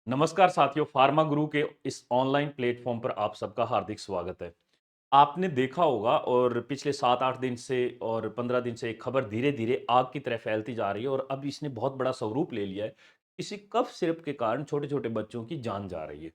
नमस्कार साथियों, फार्मा गुरु के इस ऑनलाइन प्लेटफॉर्म पर आप सबका हार्दिक स्वागत है। आपने देखा होगा और पिछले 7-8 दिन से और 15 दिन से एक खबर धीरे-धीरे आग की तरह फैलती जा रही है और अब इसने बहुत बड़ा स्वरूप ले लिया है। किसी कफ सिरप के कारण छोटे-छोटे बच्चों की जान जा रही है।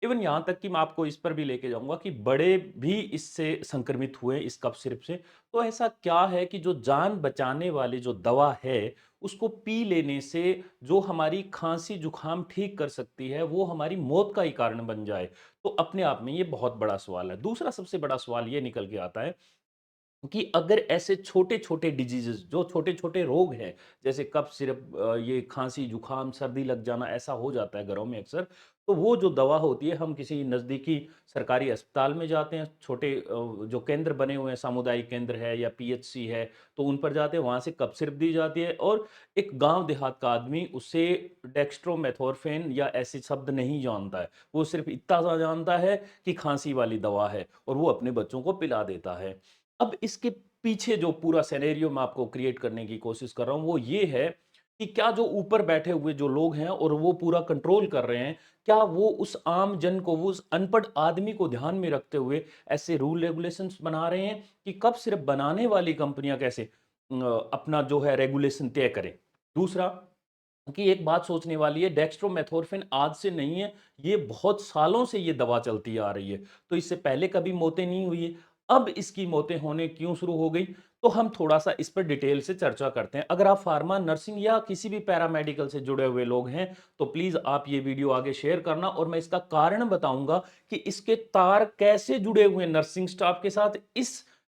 इवन यहाँ तक कि मैं आपको इस पर भी लेके जाऊँगा कि बड़े भी इससे संक्रमित हुए इस कफ सिरप से। तो ऐसा क्या है कि जो जान बचाने वाली जो दवा है, उसको पी लेने से जो हमारी खाँसी-जुकाम ठीक कर सकती है, वो हमारी मौत का ही कारण बन जाए। तो अपने आप में ये बहुत बड़ा सवाल है। दूसरा सबसे बड़ा सवाल ये निकल के आता है कि अगर ऐसे छोटे-छोटे डिजीज़ेज़ जो छोटे-छोटे रोग हैं, जैसे कफ सिरप ये खाँसी, जुकाम, सर्दी लग जाना ऐसा हो जाता है घरों में अक्सर, तो वो जो दवा होती है हम किसी नज़दीकी सरकारी अस्पताल में जाते हैं, छोटे जो केंद्र बने हुए हैं, सामुदायिक केंद्र है या पीएचसी है, तो उन पर जाते हैं, वहाँ से कफ सिरप दी जाती है और एक गाँव देहात का आदमी उसे डेक्स्ट्रोमेथोर्फेन या ऐसे शब्द नहीं जानता है। वो सिर्फ़ इतना सा जानता है कि खाँसी वाली दवा है और वो अपने बच्चों को पिला देता है। अब इसके पीछे जो पूरा सिनेरियो मैं आपको क्रिएट करने की कोशिश कर रहा हूँ, वो ये है कि क्या जो ऊपर बैठे हुए जो लोग हैं और वो पूरा कंट्रोल कर रहे हैं, क्या वो उस आम जन को, वो उस अनपढ़ आदमी को ध्यान में रखते हुए ऐसे रूल रेगुलेशंस बना रहे हैं कि कब सिर्फ बनाने वाली कंपनियाँ कैसे अपना जो है रेगुलेशन तय करें। दूसरा कि एक बात सोचने वाली है, डेक्स्ट्रोमेथोर्फिन आज से नहीं है, ये बहुत सालों से ये दवा चलती आ रही है। तो इससे पहले कभी मौतें नहीं हुई है, अब इसकी मौतें होने क्यों शुरू हो गई? तो हम थोड़ा-सा इस पर डिटेल से चर्चा करते हैं। अगर आप फार्मा, नर्सिंग या किसी भी पैरामेडिकल से जुड़े हुए लोग हैं, तो प्लीज़ आप ये वीडियो आगे शेयर करना और मैं इसका कारण बताऊँगा कि इसके तार कैसे जुड़े हुए हैं नर्सिंग स्टाफ के साथ,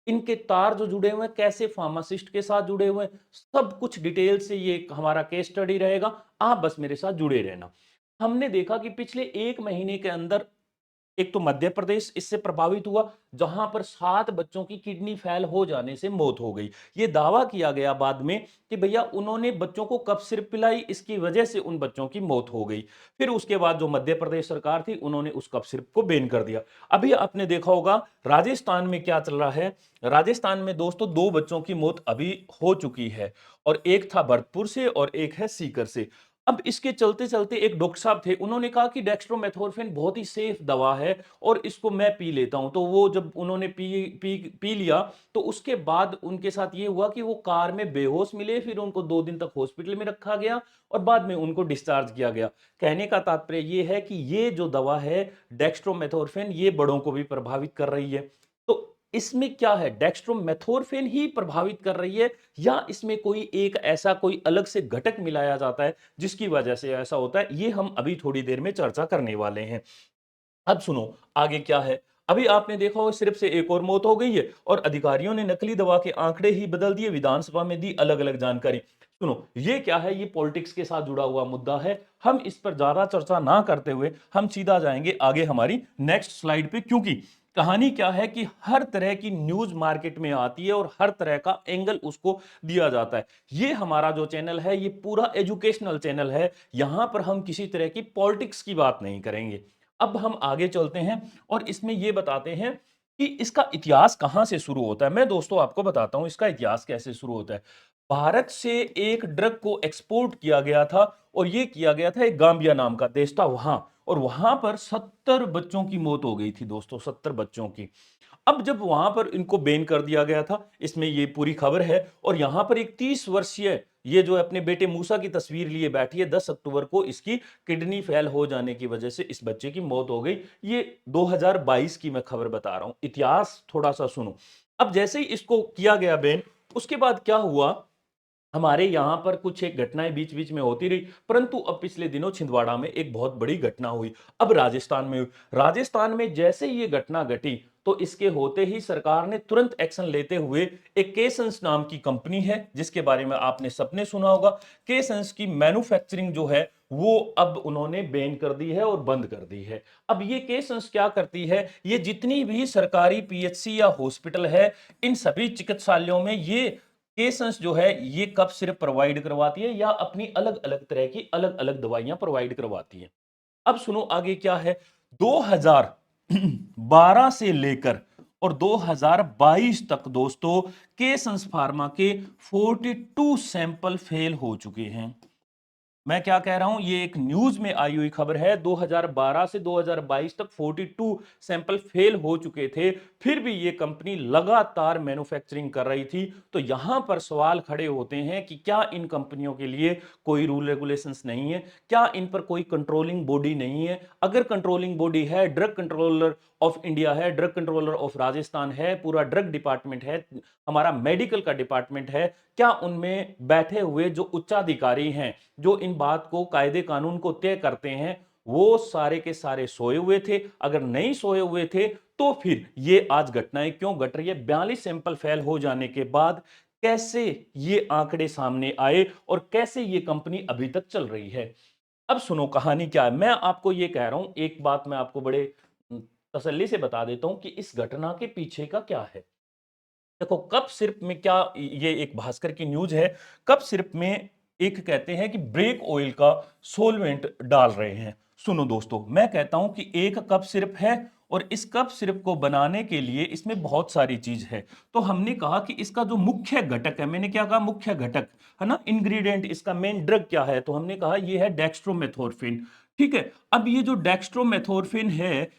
इनके तार जो जुड़े हुए हैं कैसे फार्मासिस्ट के साथ जुड़े हुए हैं, सब कुछ डिटेल से ये हमारा केस स्टडी रहेगा। आप बस मेरे साथ जुड़े रहना। हमने देखा कि पिछले 1 महीने के अंदर एक तो मध्य प्रदेश इससे प्रभावित हुआ, जहां पर 7 बच्चों की किडनी फेल हो जाने से मौत हो गई। ये दावा किया गया बाद में कि भैया उन्होंने बच्चों को कफ सिरप पिलाई, इसकी वजह से उन बच्चों की मौत हो गई। फिर उसके बाद जो मध्य प्रदेश सरकार थी, उन्होंने उस कफ सिरप को बैन कर दिया। अभी आपने देखा होगा राजस्थान में क्या चल रहा है। राजस्थान में दोस्तों 2 बच्चों की मौत अभी हो चुकी है और एक था भरतपुर से और एक है सीकर से। अब इसके चलते-चलते एक डॉक्टर साहब थे, उन्होंने कहा कि डेक्स्ट्रोमेथोर्फिन बहुत ही सेफ दवा है और इसको मैं पी लेता हूँ। तो वो जब उन्होंने पी लिया, तो उसके बाद उनके साथ ये हुआ कि वो कार में बेहोश मिले, फिर उनको 2 दिन तक हॉस्पिटल में रखा गया और बाद में उनको डिस्चार्ज किया गया। कहने का तात्पर्य ये है कि ये जो दवा है डेक्स्ट्रोमेथोर्फिन, ये बड़ों को भी प्रभावित कर रही है। तो इसमें क्या है, डेक्स्ट्रोमेथोर्फिन ही प्रभावित कर रही है या इसमें कोई एक ऐसा कोई अलग से घटक मिलाया जाता है जिसकी वजह से ऐसा होता है, ये हम अभी थोड़ी देर में चर्चा करने वाले हैं। अब सुनो आगे क्या है। अभी आपने देखा होगा सिर्फ से एक और मौत हो गई है और अधिकारियों ने नकली दवा के आंकड़े ही बदल दिए, विधानसभा में दी अलग-अलग जानकारी। सुनो, ये क्या है, ये पॉलिटिक्स के साथ जुड़ा हुआ मुद्दा है। हम इस पर ज्यादा चर्चा ना करते हुए हम सीधा जाएंगे आगे हमारी नेक्स्ट स्लाइड पे, क्योंकि कहानी क्या है कि हर तरह की न्यूज मार्केट में आती है और हर तरह का एंगल उसको दिया जाता है। ये हमारा जो चैनल है, ये पूरा एजुकेशनल चैनल है। यहां पर हम किसी तरह की पॉलिटिक्स की बात नहीं करेंगे। अब हम आगे चलते हैं और इसमें ये बताते हैं कि इसका इतिहास कहां से शुरू होता है। मैं दोस्तों आपको बताता हूं इसका इतिहास कैसे शुरू होता है। भारत से एक ड्रग को एक्सपोर्ट किया गया था और ये किया गया था, एक गांबिया नाम का देश था वहां, और वहां पर 70 बच्चों की मौत हो गई थी दोस्तों, 70 बच्चों की। अब जब वहां पर इनको बैन कर दिया गया था, इसमें ये पूरी खबर है, और यहां पर एक 30 वर्षीय ये जो अपने बेटे मूसा की तस्वीर लिए बैठी है, 10 अक्टूबर को इसकी किडनी फेल हो जाने की वजह से इस बच्चे की मौत हो गई। ये 2022 की मैं खबर बता रहा हूं, इतिहास थोड़ा सा सुनो। अब जैसे ही इसको किया गया बैन, उसके बाद क्या हुआ, हमारे यहाँ पर कुछ एक घटनाएं बीच बीच में होती रही, परंतु अब पिछले दिनों छिंदवाड़ा में एक बहुत बड़ी घटना हुई। अब राजस्थान में हुई। राजस्थान में जैसे ही ये घटना घटी, तो इसके होते ही सरकार ने तुरंत एक्शन लेते हुए, एक केसंस नाम की कंपनी है जिसके बारे में आपने सबने सुना होगा, केसंस की मैन्युफैक्चरिंग जो है वो अब उन्होंने बैन कर दी है और बंद कर दी है। अब ये केसंस क्या करती है, ये जितनी भी सरकारी पीएचसी या हॉस्पिटल है, इन सभी चिकित्सालयों में ये केसंस जो है ये कफ सिर्फ प्रोवाइड करवाती है या अपनी अलग अलग तरह की अलग अलग दवाइयां प्रोवाइड करवाती है। अब सुनो आगे क्या है। 2012 से लेकर और 2022 तक दोस्तों केसंस फार्मा के 42 सैंपल फेल हो चुके हैं। मैं क्या कह रहा हूं, ये एक न्यूज में आई हुई खबर है। 2012 से 2022 तक 42 सैंपल फेल हो चुके थे, फिर भी ये कंपनी लगातार मैन्युफैक्चरिंग कर रही थी। तो यहां पर सवाल खड़े होते हैं कि क्या इन कंपनियों के लिए कोई रूल रेगुलेशंस नहीं है? क्या इन पर कोई कंट्रोलिंग बॉडी नहीं है? अगर कंट्रोलिंग बॉडी है, ड्रग कंट्रोलर ऑफ इंडिया है, ड्रग कंट्रोलर ऑफ राजस्थान है, पूरा ड्रग डिपार्टमेंट है, हमारा मेडिकल का डिपार्टमेंट है, क्या उनमें बैठे हुए जो उच्चाधिकारी हैं, जो इन बात को कायदे कानून को तय करते हैं, वो सारे के सारे सोए हुए थे? अगर नहीं सोए हुए थे तो फिर ये आज घटनाएं क्यों घट रही है? 42 सैंपल फेल हो जाने के बाद कैसे ये आंकड़े सामने आए और कैसे ये कंपनी अभी तक चल रही है? अब सुनो कहानी क्या है। मैं आपको ये कह रहा हूं, एक बात मैं आपको बड़े तसल्ली से बता देता हूं कि इस घटना के पीछे का क्या है। देखो, कप सिरप में क्या, ये एक भास्कर की न्यूज है। कप सिरप में एक कहते हैं कि ब्रेक ऑयल का सोलवेंट डाल रहे हैं। सुनो दोस्तों, मैं कहता हूं कि एक कप सिरप है और इस कप सिरप को बनाने के लिए इसमें बहुत सारी चीज है। तो हमने कहा कि इसका जो मुख्य घटक है, मैंने क्या कहा, मुख्य घटक है ना, इंग्रेडिएंट, इसका मेन ड्रग क्या है? तो हमने कहा ये है डेक्स्ट्रोमेथोर्फिन। ठीक है, अब ये जो डेक्स्ट्रोमेथोर्फिन है,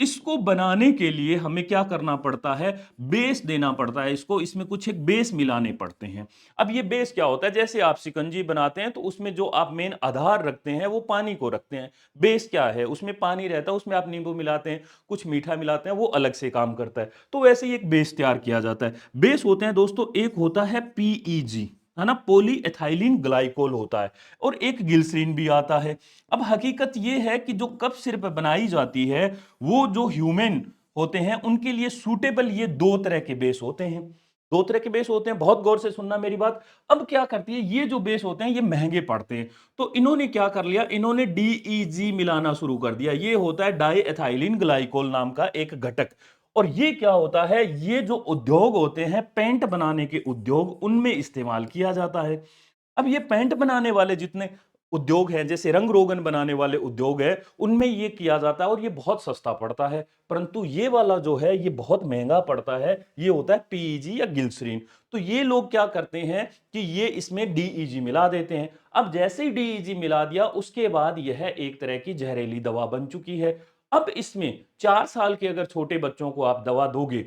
इसको बनाने के लिए हमें क्या करना पड़ता है? बेस देना पड़ता है इसको, इसमें कुछ एक बेस मिलाने पड़ते हैं। अब ये बेस क्या होता है? जैसे आप शिकंजी बनाते हैं तो उसमें जो आप मेन आधार रखते हैं वो पानी को रखते हैं। बेस क्या है? उसमें पानी रहता है, उसमें आप नींबू मिलाते हैं, कुछ मीठा मिलाते हैं, वो अलग से काम करता है। तो वैसे ही एक बेस तैयार किया जाता है। बेस होते हैं दोस्तों, एक होता है पीईजी, है ना, पॉली एथाइलिन ग्लाइकोल होता है, और एक गिल्सरीन भी आता है। अब हकीकत यह है कि जो कप सिरप बनाई जाती है, वो जो ह्यूमन होते हैं उनके लिए सूटेबल ये दो तरह के बेस होते हैं। दो तरह के बेस होते हैं, बहुत गौर से सुनना मेरी बात। अब क्या करती है, ये जो बेस होते हैं ये महंगे पड़ते हैं, तो इन्होंने क्या कर लिया, इन्होंने डीईजी मिलाना शुरू कर दिया। ये होता है डाई एथाइलिन ग्लाइकोल नाम का एक घटक। और ये क्या होता है, ये जो उद्योग होते हैं, पेंट बनाने के उद्योग, उनमें इस्तेमाल किया जाता है। अब ये पेंट बनाने वाले जितने उद्योग हैं, जैसे रंग रोगन बनाने वाले उद्योग है, उनमें ये किया जाता है और ये बहुत सस्ता पड़ता है। परंतु ये वाला जो है ये बहुत महंगा पड़ता है, ये होता है पीईजी या ग्लिसरीन। तो ये लोग क्या करते हैं कि ये इसमें डीईजी मिला देते हैं। अब जैसे ही डीईजी मिला दिया, उसके बाद यह एक तरह की जहरीली दवा बन चुकी है। अब इसमें 4 साल के अगर छोटे बच्चों को आप दवा दोगे,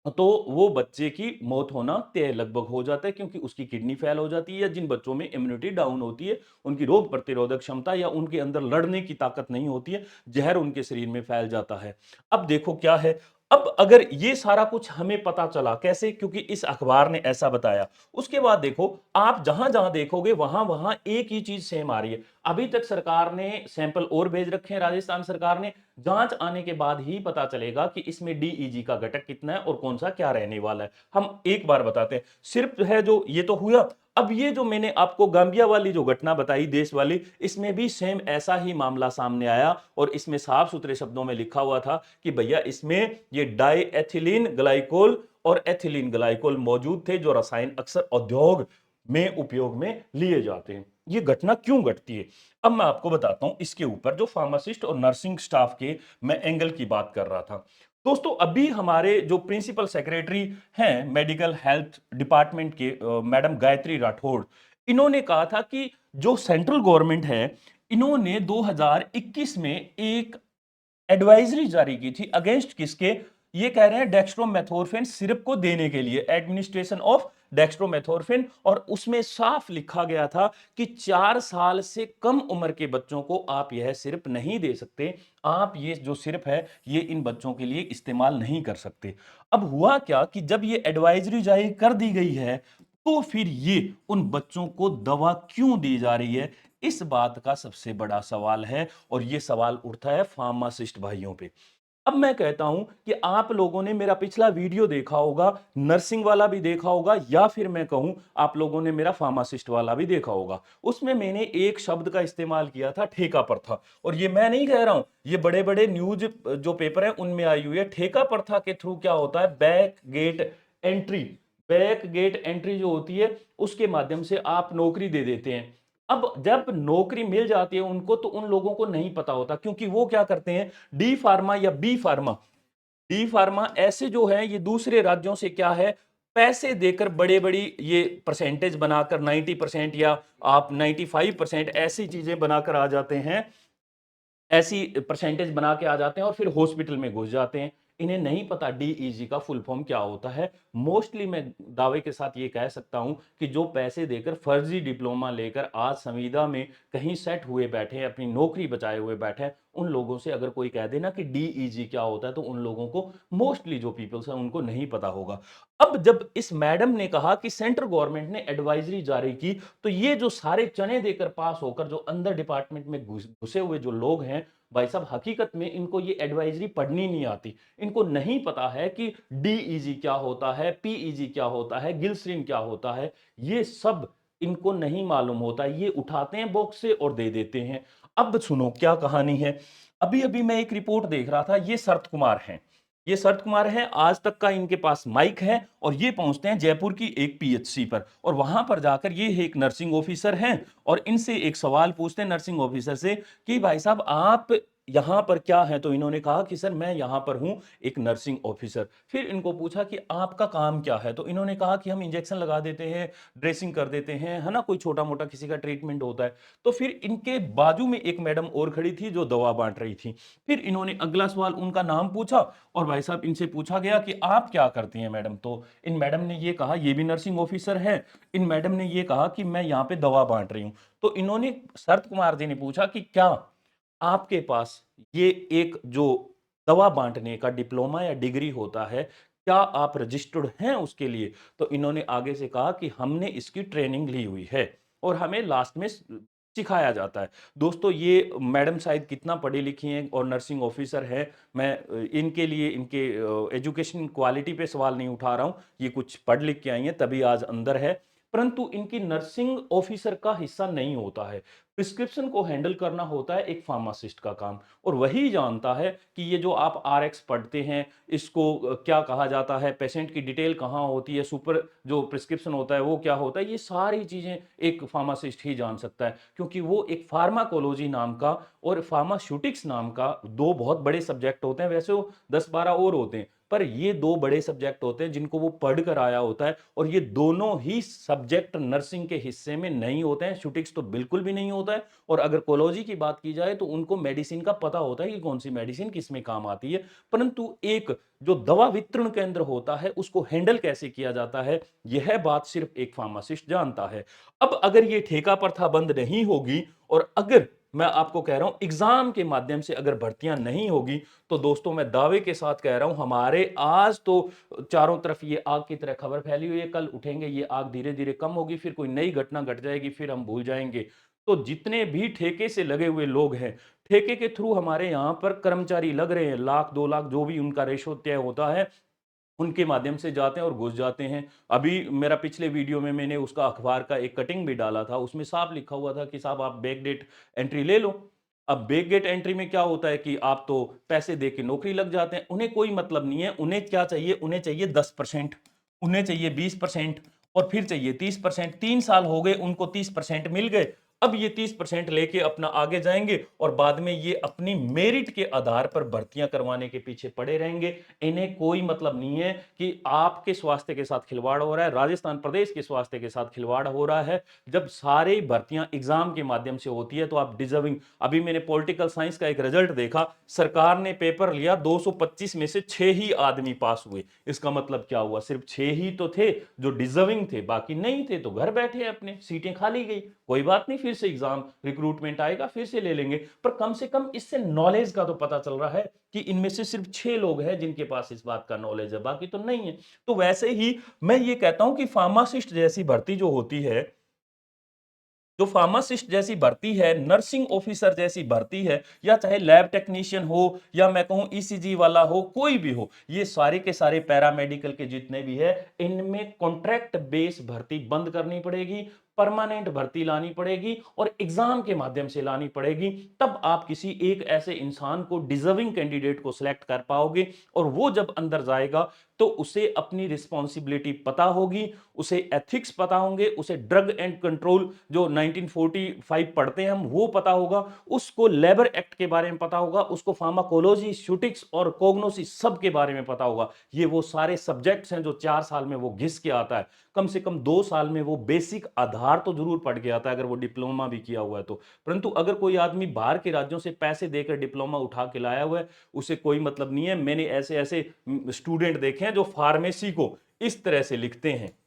तो वो बच्चे की मौत होना तय लगभग हो जाता है, क्योंकि उसकी किडनी फेल हो जाती है, या जिन बच्चों में इम्यूनिटी डाउन होती है, उनकी रोग प्रतिरोधक क्षमता या उनके अंदर लड़ने की ताकत नहीं होती है, जहर उनके शरीर में फैल जाता है। अब देखो क्या है, अब अगर ये सारा कुछ हमें पता चला कैसे, क्योंकि इस अखबार ने ऐसा बताया। उसके बाद देखो, आप जहां जहां देखोगे वहां वहां एक ही चीज सेम आ रही है। अभी तक सरकार ने सैंपल और भेज रखे हैं, राजस्थान सरकार ने। जांच आने के बाद ही पता चलेगा कि इसमें डीईजी का घटक कितना है और कौन सा क्या रहने वाला है। हम एक बार बताते हैं, सिर्फ है जो ये तो हुआ। अब ये जो मैंने आपको गांबिया वाली जो घटना बताई, देश वाली, इसमें भी सेम ऐसा ही मामला सामने आया, और इसमें साफ सुथरे शब्दों में लिखा हुआ था कि भैया इसमें ये डाई एथिलीन ग्लाइकोल और एथिलीन ग्लाइकोल मौजूद थे, जो रसायन अक्सर उद्योग में उपयोग में लिए जाते हैं। ये घटना क्यों घटती है, अब मैं आपको बताता हूं। इसके ऊपर जो फार्मासिस्ट और नर्सिंग स्टाफ के मैं एंगल की बात कर रहा था दोस्तों, अभी हमारे जो प्रिंसिपल सेक्रेटरी हैं मेडिकल हेल्थ डिपार्टमेंट के, मैडम गायत्री राठौड़, इन्होंने कहा था कि जो सेंट्रल गवर्नमेंट है, इन्होंने 2021 में एक एडवाइजरी जारी की थी अगेंस्ट किसके, ये कह रहे हैं डेक्स्ट्रोमेथोर्फिन सिरप को देने के लिए, एडमिनिस्ट्रेशन ऑफ डेक्स्ट्रोमेथोर्फिन। और उसमें साफ लिखा गया था कि 4 साल से कम उम्र के बच्चों को आप यह सिरप नहीं दे सकते। आप ये जो सिरप है ये इन बच्चों के लिए इस्तेमाल नहीं कर सकते। अब हुआ क्या कि जब ये एडवाइजरी जारी कर दी गई है, तो फिर ये उन बच्चों को दवा क्यों दी जा रही है, इस बात का सबसे बड़ा सवाल है। और ये सवाल उठता है फार्मासिस्ट भाइयों पे। अब मैं कहता हूं कि आप लोगों ने मेरा पिछला वीडियो देखा होगा, नर्सिंग वाला भी देखा होगा, या फिर मैं कहूं आप लोगों ने मेरा फार्मासिस्ट वाला भी देखा होगा। उसमें मैंने एक शब्द का इस्तेमाल किया था, ठेका प्रथा। और ये मैं नहीं कह रहा हूं, ये बड़े बड़े न्यूज जो पेपर हैं उनमें आई हुई है। ठेका प्रथा के थ्रू क्या होता है, back gate entry, back gate entry जो होती है, उसके माध्यम से आप नौकरी दे देते हैं। अब जब नौकरी मिल जाती है उनको, तो उन लोगों को नहीं पता होता, क्योंकि वो क्या करते हैं, डी फार्मा या बी फार्मा, डी फार्मा ऐसे जो है ये दूसरे राज्यों से क्या है, पैसे देकर बड़े-बड़ी ये परसेंटेज बनाकर 90% या आप 95% ऐसी चीज़ें बनाकर आ जाते हैं, ऐसी परसेंटेज बना के आ जाते हैं और फिर हॉस्पिटल में घुस जाते हैं। इन्हें नहीं पता डीईजी का फुल फॉर्म क्या होता है। मोस्टली मैं दावे के साथ ये कह सकता हूं कि जो पैसे देकर फर्जी डिप्लोमा लेकर आज संविदा में कहीं सेट हुए बैठे हैं, अपनी नौकरी बचाए हुए बैठे हैं, उन लोगों से अगर कोई कह देना कि डीईजी क्या होता है, तो उन लोगों को, मोस्टली जो पीपल्स हैं, उनको नहीं पता होगा। अब जब इस मैडम ने कहा कि सेंट्रल गवर्नमेंट ने एडवाइजरी जारी की, तो ये जो सारे चने देकर पास होकर जो अंदर डिपार्टमेंट में घुसे हुए जो लोग हैं, भाई साहब, हकीकत में इनको ये एडवाइजरी पढ़नी नहीं आती। इनको नहीं पता है कि डीईजी क्या होता है, पीईजी क्या होता है, गिल्सरिन क्या होता है। ये सब इनको नहीं मालूम होता। ये उठाते हैं बॉक्स से और दे देते हैं। अब सुनो क्या कहानी है। अभी अभी मैं एक रिपोर्ट देख रहा था। ये शरत कुमार हैं, ये शरत कुमार हैं। आज तक का इनके पास माइक है और ये पहुंचते हैं जयपुर की एक पीएचसी पर, और वहां पर जाकर ये एक नर्सिंग ऑफिसर हैं और इनसे एक सवाल पूछते हैं नर्सिंग ऑफिसर से कि भाई साहब आप यहाँ पर क्या है? तो इन्होंने कहा कि सर मैं यहाँ पर हूँ एक नर्सिंग ऑफिसर। फिर इनको पूछा कि आपका काम क्या है? तो इन्होंने कहा कि हम इंजेक्शन लगा देते हैं, ड्रेसिंग कर देते हैं, है ना, कोई छोटा मोटा किसी का ट्रीटमेंट होता है। तो फिर इनके बाजू में एक मैडम और खड़ी थी जो दवा बांट रही थी। फिर इन्होंने अगला सवाल उनका नाम पूछा और भाई साहब इनसे पूछा गया कि आप क्या करती हैं मैडम? तो इन मैडम ने ये कहा, ये भी नर्सिंग ऑफिसर है, इन मैडम ने ये कहा कि मैं यहाँ पे दवा बांट रही हूँ। तो इन्होंने, शरत कुमार जी ने पूछा कि क्या आपके पास ये एक जो दवा बांटने का डिप्लोमा या डिग्री होता है, क्या आप रजिस्टर्ड हैं उसके लिए? तो इन्होंने आगे से कहा कि हमने इसकी ट्रेनिंग ली हुई है और हमें लास्ट में सिखाया जाता है। दोस्तों, ये मैडम शायद कितना पढ़ी लिखी हैं और नर्सिंग ऑफिसर हैं। मैं इनके लिए इनके एजुकेशन क्वालिटी पे सवाल नहीं उठा रहा हूँ। ये कुछ पढ़ लिख के आई हैं तभी आज अंदर है, परंतु इनकी नर्सिंग ऑफिसर का हिस्सा नहीं होता है। प्रिस्क्रिप्शन को हैंडल करना होता है एक फार्मासिस्ट का काम, और वही जानता है कि ये जो आप आरएक्स पढ़ते हैं, इसको क्या कहा जाता है, पेशेंट की डिटेल कहाँ होती है, सुपर जो प्रिस्क्रिप्शन होता है वो क्या होता है। ये सारी चीजें एक फार्मासिस्ट ही जान सकता है, क्योंकि वो एक फार्माकोलॉजी नाम का और फार्मास्यूटिक्स नाम का दो बहुत बड़े सब्जेक्ट होते हैं। वैसे वो 10-12 और होते हैं, पर ये दो बड़े सब्जेक्ट होते हैं जिनको वो पढ़ कर आया होता है, और ये दोनों ही सब्जेक्ट नर्सिंग के हिस्से में नहीं होते हैं। शूटिक्स तो बिल्कुल भी नहीं होता है, और अगर कोलॉजी की बात की जाए तो उनको मेडिसिन का पता होता है कि कौन सी मेडिसिन किस में काम आती है, परंतु एक जो दवा वितरण केंद्र होता है उसको हैंडल कैसे किया जाता है, यह बात सिर्फ एक फार्मासिस्ट जानता है। अब अगर ये ठेका प्रथा बंद नहीं होगी, और अगर मैं आपको कह रहा हूं एग्जाम के माध्यम से अगर भर्तियां नहीं होगी, तो दोस्तों मैं दावे के साथ कह रहा हूं हमारे आज तो चारों तरफ ये आग की तरह खबर फैली हुई है। कल उठेंगे ये आग धीरे धीरे कम होगी, फिर कोई नई घटना घट जाएगी, फिर हम भूल जाएंगे। तो जितने भी ठेके से लगे हुए लोग हैं, ठेके के थ्रू हमारे यहाँ पर कर्मचारी लग रहे हैं, 1 लाख 2 लाख जो भी उनका रेशो तय होता है, उनके माध्यम से जाते हैं और घुस जाते हैं। अभी मेरा पिछले वीडियो में मैंने उसका अखबार का एक कटिंग भी डाला था, उसमें साफ लिखा हुआ था कि साहब आप बैकडेट एंट्री ले लो। अब बैकडेट एंट्री में क्या होता है कि आप तो पैसे दे के नौकरी लग जाते हैं। उन्हें कोई मतलब नहीं है, उन्हें क्या चाहिए, उन्हें चाहिए 10%, उन्हें चाहिए 20%, और फिर चाहिए 30%। 3 साल हो गए, उनको 30% मिल गए। अब ये 30% लेके अपना आगे जाएंगे और बाद में ये अपनी मेरिट के आधार पर भर्तियां करवाने के पीछे पड़े रहेंगे। इन्हें कोई मतलब नहीं है कि आपके स्वास्थ्य के साथ खिलवाड़ हो रहा है, राजस्थान प्रदेश के स्वास्थ्य के साथ खिलवाड़ हो रहा है। जब सारे भर्तियां एग्जाम के माध्यम से होती है तो आप डिजर्विंग, अभी मैंने पॉलिटिकल साइंस का एक रिजल्ट देखा, सरकार ने पेपर लिया, 225 में से 6 ही आदमी पास हुए। इसका मतलब क्या हुआ, सिर्फ 6 ही तो थे जो डिजर्विंग थे, बाकी नहीं थे तो घर बैठे अपने, सीटें खाली गई। कोई बात नहीं, फिर से एग्जाम रिक्रूटमेंट आएगा, फिर से ले लेंगे। पर कम से कम इससे नॉलेज का तो पता चल रहा है कि इनमें से सिर्फ 6 लोग हैं जिनके पास इस बात का नॉलेज है, बाकी तो नहीं है। तो वैसे ही मैं ये कहता हूं कि फार्मासिस्ट जैसी भर्ती जो होती है, जो फार्मासिस्ट जैसी भर्ती है, नर्सिंग ऑफिसर जैसी भर्ती है, या चाहे लैब टेक्नीशियन हो या मैं कहूं ईसीजी वाला हो, कोई भी हो, ये सारे के सारे पैरामेडिकल के जितने भी है, इनमें कॉन्ट्रैक्ट बेस भर्ती बंद करनी पड़ेगी, परमानेंट भर्ती लानी पड़ेगी और एग्जाम के माध्यम से लानी पड़ेगी। तब आप किसी एक ऐसे इंसान को, डिजर्विंग कैंडिडेट को सिलेक्ट कर पाओगे, और वो जब अंदर जाएगा तो उसे अपनी रिस्पॉन्सिबिलिटी पता होगी, उसे एथिक्स पता होंगे, उसे ड्रग एंड कंट्रोल जो 1945 पढ़ते हैं हम, वो पता होगा, उसको लेबर एक्ट के बारे में पता होगा, उसको फार्माकोलॉजी, शूटिक्स और कोग्नोसिस सब के बारे में पता होगा। ये वो सारे सब्जेक्ट्स हैं जो 4 साल में वो घिस के आता है। कम से कम 2 साल में वो बेसिक आधार तो ज़रूर पढ़ के आता है, अगर वो डिप्लोमा भी किया हुआ है तो। परंतु अगर कोई आदमी बाहर के राज्यों से पैसे देकर डिप्लोमा उठा के लाया हुआ है, उसे कोई मतलब नहीं है। मैंने ऐसे-ऐसे स्टूडेंट देखे हैं जो फार्मेसी को इस तरह से लिखते हैं।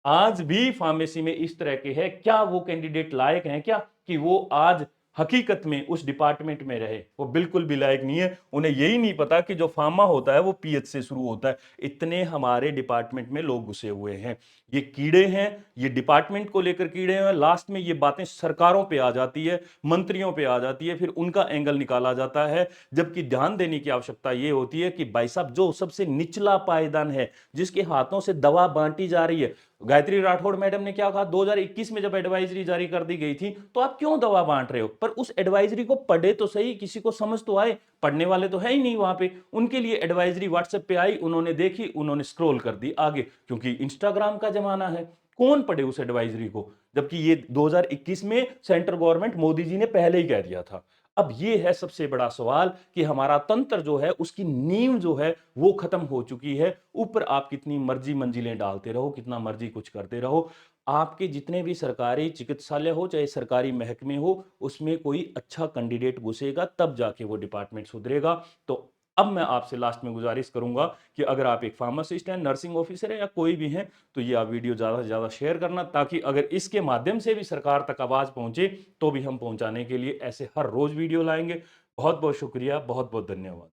आज भी फार्मेसी में इस तरह के हैं, क्या वो कैंडिडेट लायक हैं क्या कि वो आज हकीकत में उस डिपार्टमेंट में रहे? वो बिल्कुल भी लायक नहीं है। उन्हें यही नहीं पता कि जो फार्मा होता है वो पीएच से शुरू होता है। इतने हमारे डिपार्टमेंट में लोग घुसे हुए हैं। ये कीड़े हैं, ये डिपार्टमेंट को लेकर कीड़े हैं। लास्ट में ये बातें सरकारों पे आ जाती है, मंत्रियों पे आ जाती है, फिर उनका एंगल निकाला जाता है। जबकि ध्यान देने की आवश्यकता ये होती है कि भाई साहब, जो सबसे निचला पायदान है, जिसके हाथों से दवा बांटी जा रही है, गायत्री राठौड़ मैडम ने क्या कहा 2021 में जब एडवाइजरी जारी कर दी गई थी, तो आप क्यों दवा बांट रहे हो? पर उस एडवाइजरी को पढ़े तो सही, किसी को समझ तो आए। पढ़ने वाले तो है ही नहीं वहां पे। उनके लिए एडवाइजरी व्हाट्सएप पे आई, उन्होंने देखी, उन्होंने स्क्रॉल कर दी आगे, क्योंकि इंस्टाग्राम का जमाना है। कौन पढ़े उस एडवाइजरी को? जबकि ये 2021 में सेंट्रल गवर्नमेंट मोदी जी ने पहले ही कह दिया था। अब ये है सबसे बड़ा सवाल कि हमारा तंत्र जो है, उसकी नींव जो है वो खत्म हो चुकी है। ऊपर आप कितनी मर्जी मंजिलें डालते रहो, कितना मर्जी कुछ करते रहो, आपके जितने भी सरकारी चिकित्सालय हो चाहे सरकारी महकमे हो, उसमें कोई अच्छा कैंडिडेट घुसेगा तब जाके वो डिपार्टमेंट सुधरेगा। तो अब मैं आपसे लास्ट में गुजारिश करूंगा कि अगर आप एक फार्मासिस्ट हैं, नर्सिंग ऑफिसर है या कोई भी हैं, तो ये आप वीडियो ज़्यादा से ज़्यादा शेयर करना, ताकि अगर इसके माध्यम से भी सरकार तक आवाज़ पहुंचे तो भी हम पहुंचाने के लिए ऐसे हर रोज़ वीडियो लाएंगे। बहुत बहुत शुक्रिया, बहुत बहुत धन्यवाद।